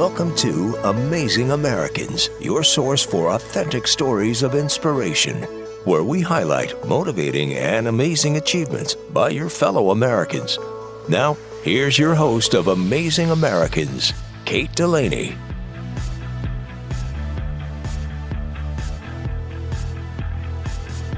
Welcome to Amazing Americans, your source for authentic stories of inspiration, where we highlight motivating and amazing achievements by your fellow Americans. Now, here's your host of Amazing Americans, Kate Delaney.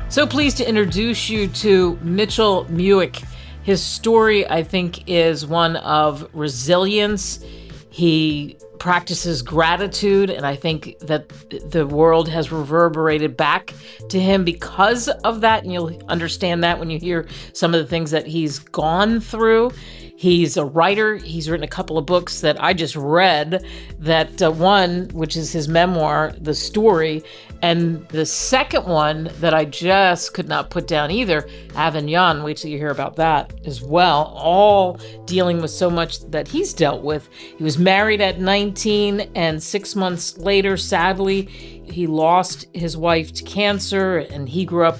So pleased to introduce you to Mitchell Mueck. His story, I think, is one of resilience. He practices gratitude, and I think that the world has reverberated back to him because of that, and you'll understand that when you hear some of the things that he's gone through. He's a writer. He's written a couple of books that I just read, that one, which is his memoir, The Story, and the second one that I just could not put down either, Avignon. Wait till you hear about that as well. All dealing with so much that he's dealt with. He was married at 19, and 6 months later, sadly, he lost his wife to cancer, and he grew up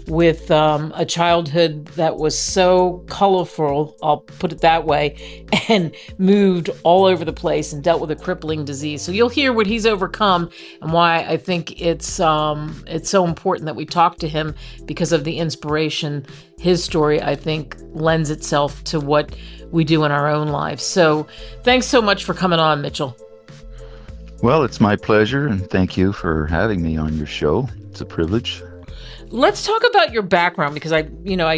with a childhood that was so colorful, I'll put it that way, and moved all over the place and dealt with a crippling disease. So you'll hear what he's overcome and why I think it's so important that we talk to him, because of the inspiration. His story, I think, lends itself to what we do in our own lives. So thanks so much for coming on, Mitchell. Well, it's my pleasure, and thank you for having me on your show. It's a privilege. Let's talk about your background, because I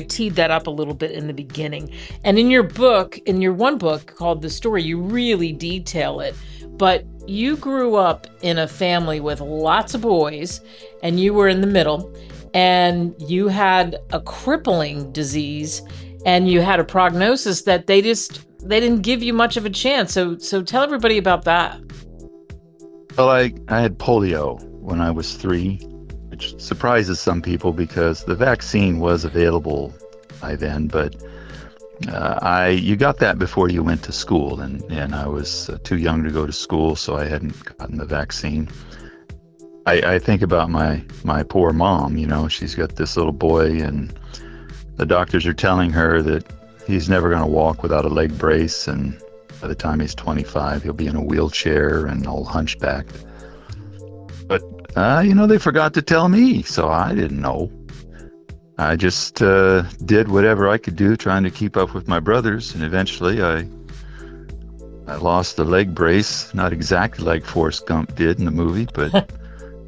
teed that up a little bit in the beginning. And in your one book called The Story, you really detail it. But you grew up in a family with lots of boys, and you were in the middle, and you had a crippling disease, and you had a prognosis that they didn't give you much of a chance. So tell everybody about that. Well, I had polio when I was 3, which surprises some people because the vaccine was available by then, but you got that before you went to school, and I was too young to go to school, so I hadn't gotten the vaccine. I think about my poor mom. She's got this little boy, and the doctors are telling her that he's never going to walk without a leg brace, and by the time he's 25, he'll be in a wheelchair and all hunchbacked. But, they forgot to tell me, so I didn't know. I just did whatever I could do trying to keep up with my brothers, and eventually I lost the leg brace, not exactly like Forrest Gump did in the movie, but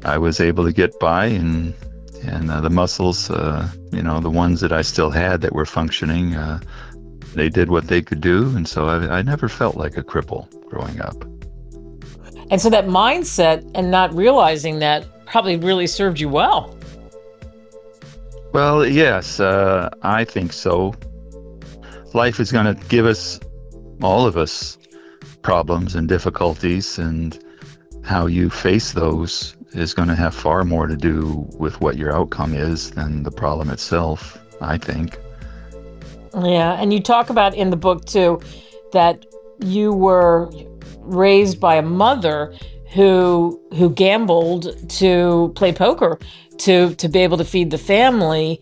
I was able to get by, and the muscles, the ones that I still had that were functioning, they did what they could do, and so I never felt like a cripple growing up. And so that mindset and not realizing that probably really served you well. Well, yes, I think so. Life is going to give us, all of us, problems and difficulties, and how you face those is going to have far more to do with what your outcome is than the problem itself, I think. Yeah, and you talk about in the book, too, that you were raised by a mother who gambled to play poker to be able to feed the family,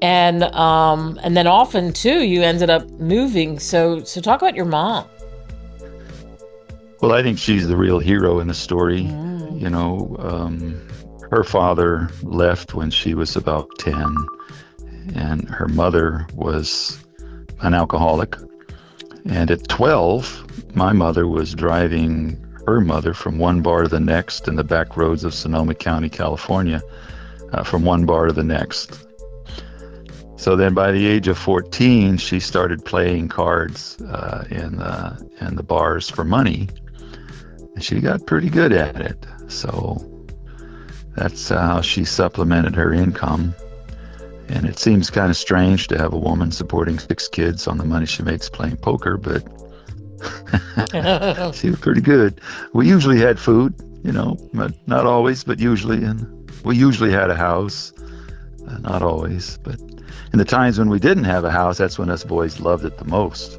and then often too you ended up moving. So talk about your mom. Well, I think she's the real hero in the story. Her father left when she was about 10, and her mother was an alcoholic. And at 12, my mother was driving her mother from one bar to the next in the back roads of Sonoma County, California, from one bar to the next. So then by the age of 14, she started playing cards in the bars for money. And she got pretty good at it. So that's how she supplemented her income. And it seems kind of strange to have a woman supporting 6 kids on the money she makes playing poker, but she was pretty good. We usually had food, but not always, but usually. And we usually had a house, not always. But in the times when we didn't have a house, that's when us boys loved it the most.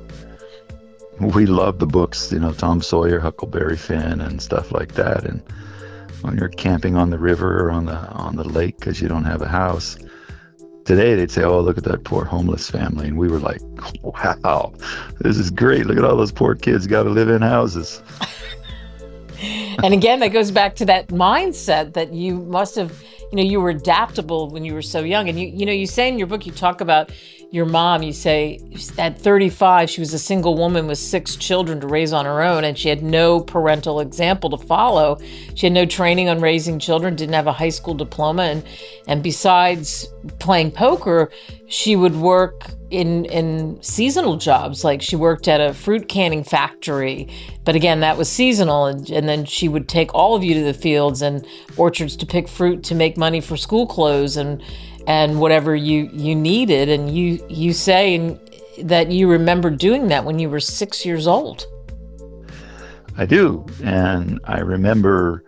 We loved the books, Tom Sawyer, Huckleberry Finn, and stuff like that. And when you're camping on the river or on the lake because you don't have a house, today they'd say, "Oh, look at that poor homeless family," and we were like, "Wow, this is great! Look at all those poor kids got to live in houses." And again, that goes back to that mindset that you must have, you were adaptable when you were so young. And you say in your book, you talk about your mom, you say at 35, she was a single woman with 6 children to raise on her own, and she had no parental example to follow. She had no training on raising children, didn't have a high school diploma, and besides playing poker, she would work in seasonal jobs. Like she worked at a fruit canning factory, but again, that was seasonal. And then she would take all of you to the fields and orchards to pick fruit to make money for school clothes and whatever you needed. And you say that you remember doing that when you were 6 years old. I do. And I remember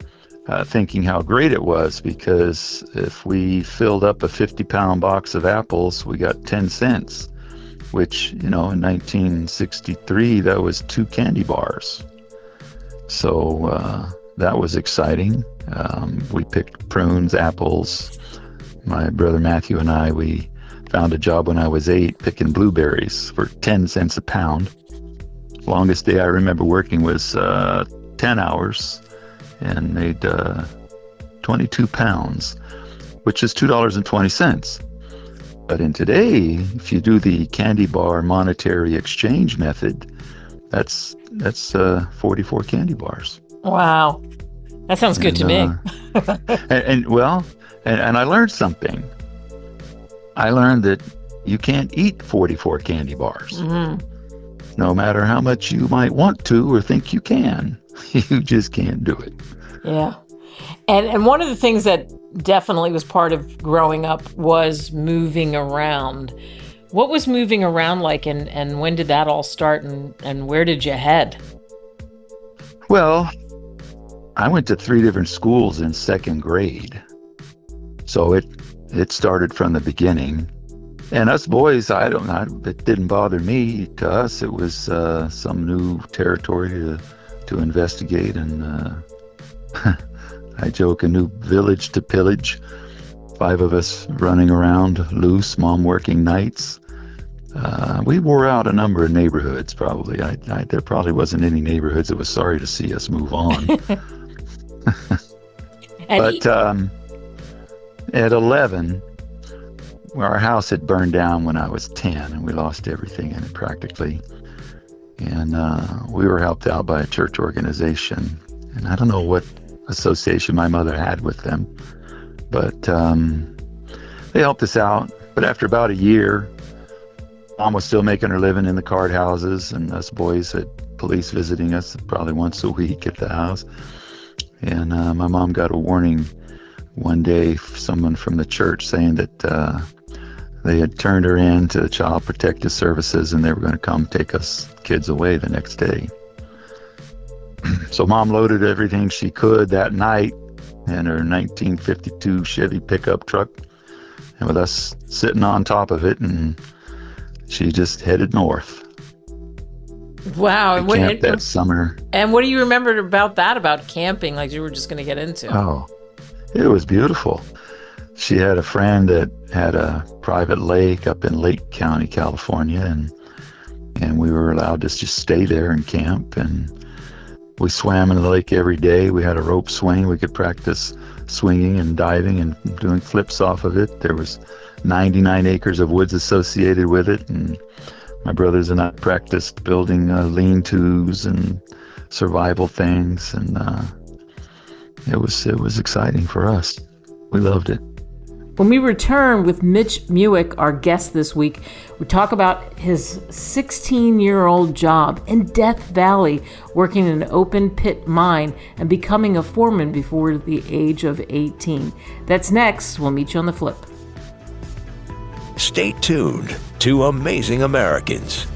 thinking how great it was, because if we filled up a 50-pound box of apples, we got 10 cents, which, in 1963, that was 2 candy bars. So that was exciting. We picked prunes, apples. My brother Matthew and I, we found a job when I was 8 picking blueberries for 10 cents a pound. Longest day I remember working was 10 hours and made 22 pounds, which is $2.20. But in today, if you do the candy bar monetary exchange method, that's 44 candy bars. Wow. That sounds good to me. And I learned something. I learned that you can't eat 44 candy bars. Mm-hmm. No matter how much you might want to or think you can, you just can't do it. Yeah. And one of the things that definitely was part of growing up was moving around. What was moving around like, and when did that all start, and where did you head? Well, I went to 3 different schools in 2nd grade. So it started from the beginning. And us boys, it didn't bother me. To us, it was some new territory to investigate. And I joke, a new village to pillage. 5 of us running around loose, mom working nights. We wore out a number of neighborhoods, probably. There probably wasn't any neighborhoods that was sorry to see us move on. But at 11, our house had burned down when I was 10, and we lost everything in it practically. And we were helped out by a church organization. And I don't know what association my mother had with them, but they helped us out. But after about a year, Mom was still making her living in the card houses, and us boys had police visiting us probably once a week at the house. And my mom got a warning one day, someone from the church saying that they had turned her in to Child Protective Services, and they were going to come take us kids away the next day. So Mom loaded everything she could that night in her 1952 Chevy pickup truck, and with us sitting on top of it, and she just headed north. Wow. We camped that summer. And what do you remember about camping, like you were just going to get into? Oh, it was beautiful. She had a friend that had a private lake up in Lake County, California, and we were allowed to just stay there and camp. And we swam in the lake every day. We had a rope swing. We could practice swinging and diving and doing flips off of it. There was 99 acres of woods associated with it, and my brothers and I practiced building lean-tos and survival things, and it was exciting for us. We loved it. When we return with Mitch Mueck, our guest this week, we talk about his 16-year-old job in Death Valley, working in an open pit mine and becoming a foreman before the age of 18. That's next. We'll meet you on the flip. Stay tuned to Amazing Americans.